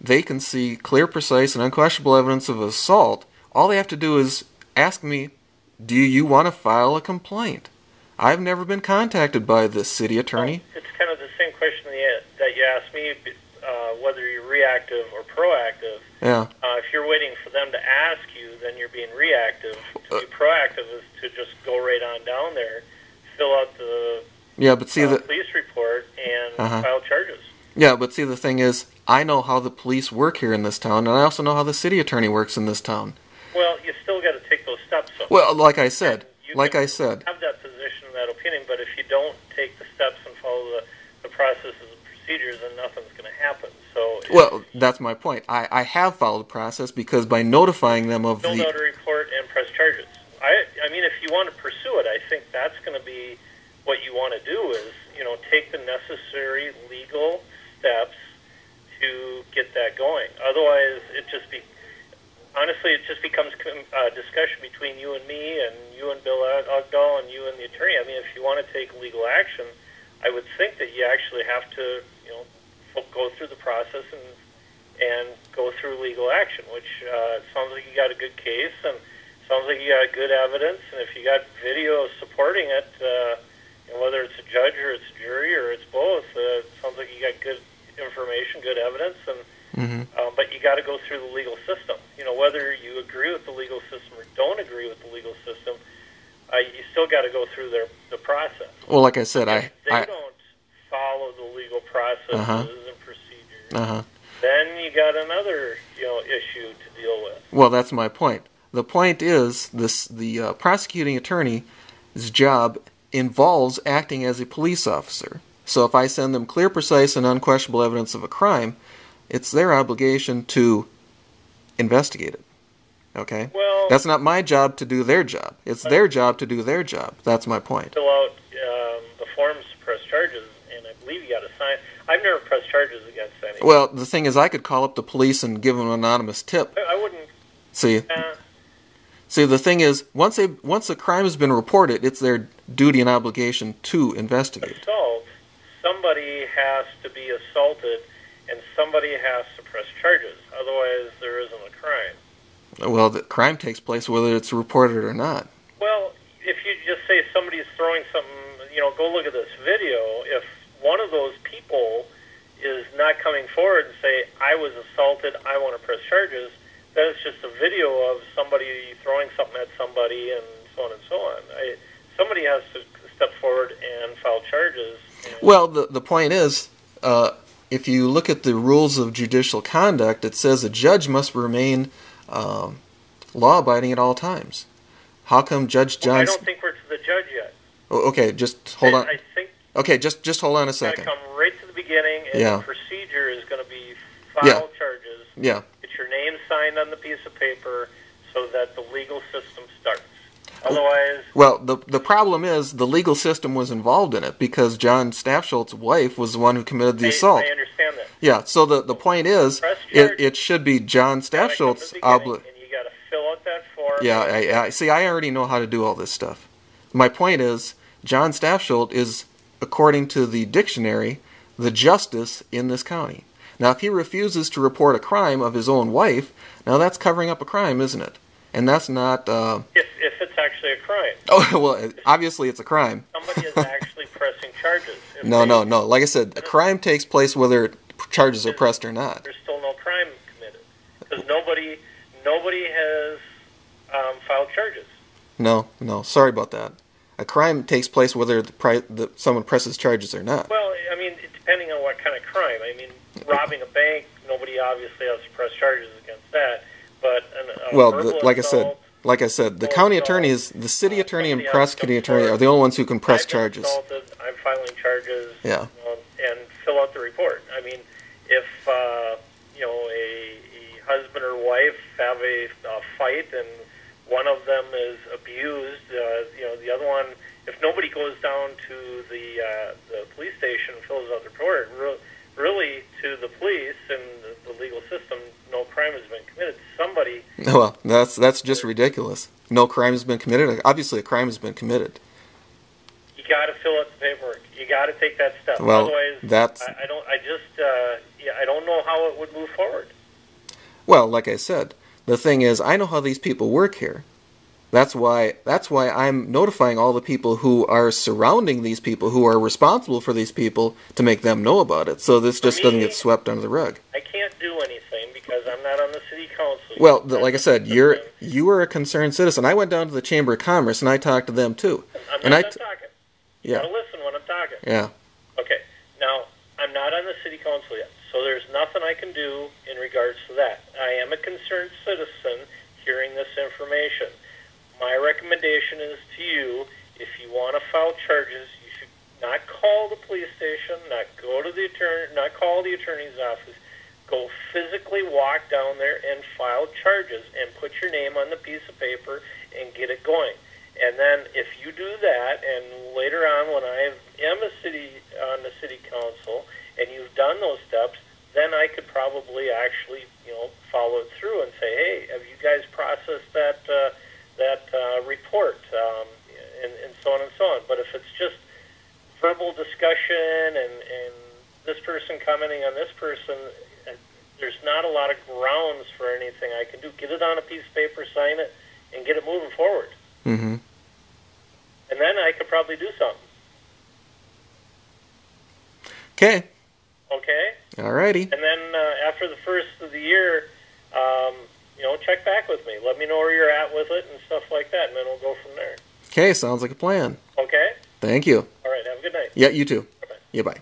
they can see clear, precise, and unquestionable evidence of assault, all they have to do is ask me, do you want to file a complaint? I've never been contacted by the city attorney. Well, it's kind of the same question that you asked me, whether you're reactive or proactive. Yeah. If you're waiting for them to ask you, then you're being reactive. To be proactive is to just go right on down there, fill out the police report, and file charges. Yeah, but see, the thing is, I know how the police work here in this town, and I also know how the city attorney works in this town. Well, you still got to take those steps. Well, like I said. You have that position, that opinion, but if you don't take the steps and follow the processes and procedures, then nothing's going to happen. So, well, that's my point. I have followed the process because by notifying them of fill out a report and press charges. I mean, if you want to pursue it, I think that's going to be what you want to do is, take the necessary legal steps to get that going. Otherwise, it just becomes a discussion between you and me and you and Bill Ogdahl and you and the attorney. I mean, if you want to take legal action, I would think that you actually have to, go through the process and go through legal action, which sounds like you got a good case and sounds like you got good evidence. And if you got video supporting it, whether it's a judge or it's a jury or it's both, it sounds like you got good information, good evidence, and but you got to go through the legal system. Whether you agree with the legal system or don't agree with the legal system, you still got to go through the process. Well, like I said, if they don't follow the legal processes and procedures, then you got another issue to deal with. Well, that's my point. The point is the prosecuting attorney's job involves acting as a police officer. So if I send them clear, precise, and unquestionable evidence of a crime, it's their obligation to investigate it. Okay? Well, that's not my job to do their job. It's their job to do their job. That's my point. Fill out the forms to press charges, and I believe you got to sign. I've never pressed charges against anyone. Well, the thing is, I could call up the police and give them an anonymous tip. I wouldn't. See, the thing is, once a crime has been reported, it's their duty and obligation to investigate. Assault, somebody has to be assaulted, and somebody has to press charges. Otherwise, there isn't a crime. Well, the crime takes place whether it's reported or not. Well, if you just say somebody's throwing something, go look at this video. If one of those people is not coming forward and say, I was assaulted, I want to press charges, then it's just a video of somebody throwing something at somebody and so on and so on. Somebody has to step forward and file charges. Well, the point is, if you look at the rules of judicial conduct, it says a judge must remain law-abiding at all times. How come Judge Johnson... I don't think we're to the judge yet. Oh, okay, just hold on. I think... Okay, just hold on a second. It's going to come right to the beginning, and the procedure is going to be file charges. Yeah. Get your name signed on the piece of paper so that the legal system starts. Otherwise... Well, the problem is the legal system was involved in it because John Stafsholt's wife was the one who committed the assault. I understand that. Yeah, so the point is, it should be John Stafsholt's obligation. And you got to fill out that form. Yeah, I already know how to do all this stuff. My point is, John Stafsholt is, according to the dictionary, the justice in this county. Now, if he refuses to report a crime of his own wife, now that's covering up a crime, isn't it? And that's not... If it's actually a crime. Oh, well, obviously it's a crime. Somebody is actually pressing charges. No. Like I said, a crime takes place whether charges are pressed or not. There's still no crime committed. Because nobody has filed charges. No, sorry about that. A crime takes place whether someone presses charges or not. Well, I mean, depending on what kind of crime. I mean, robbing a bank, nobody obviously has to press charges against that. But like I said, the county attorneys, the city attorney and prosecuting attorney are the only ones who can press charges. I'm filing charges. Yeah. And fill out the report. I mean, if a husband or wife have a fight and one of them is abused, the other one, if nobody goes down to the police station and fills out the report, really to the police and the legal system, no crime has been committed. Somebody... Well, that's just ridiculous. No crime has been committed. Obviously, a crime has been committed. You got to fill out the paperwork. You got to take that step. Well, otherwise, that's... I don't know how it would move forward. Well, like I said, the thing is, I know how these people work here. That's why I'm notifying all the people who are surrounding these people, who are responsible for these people, to make them know about it. So this just doesn't get swept under the rug. I can't do anything because I'm not on the city council. Well, like I said, you are a concerned citizen. I went down to the Chamber of Commerce and I talked to them too. I'm not talking. Yeah. You gotta listen when I'm talking. Yeah. Okay. Now, I'm not on the city council yet, so there's nothing I can do in regards to that. I am a concerned citizen hearing this information. My recommendation is to you, if you want to file charges, you should not call the police station, not go to the attorney, not call the attorney's office. Go physically walk down there and file charges and put your name on the piece of paper and get it going. And then if you do that, and later on when I am on the city council and you've done those steps, then I could probably actually, follow it through and say, hey, have you guys processed that report, and so on and so on. But if it's just verbal discussion and this person commenting on this person, there's not a lot of grounds for anything I can do. Get it on a piece of paper, sign it, and get it moving forward. Mm-hmm. And then I could probably do something. Okay. Okay? Alrighty. And then after the first of the year, check back with me. Let me know where you're at with it and stuff like that, and then we'll go from there. Okay, sounds like a plan. Okay? Thank you. All right, have a good night. Yeah, you too. Bye-bye. Yeah, bye.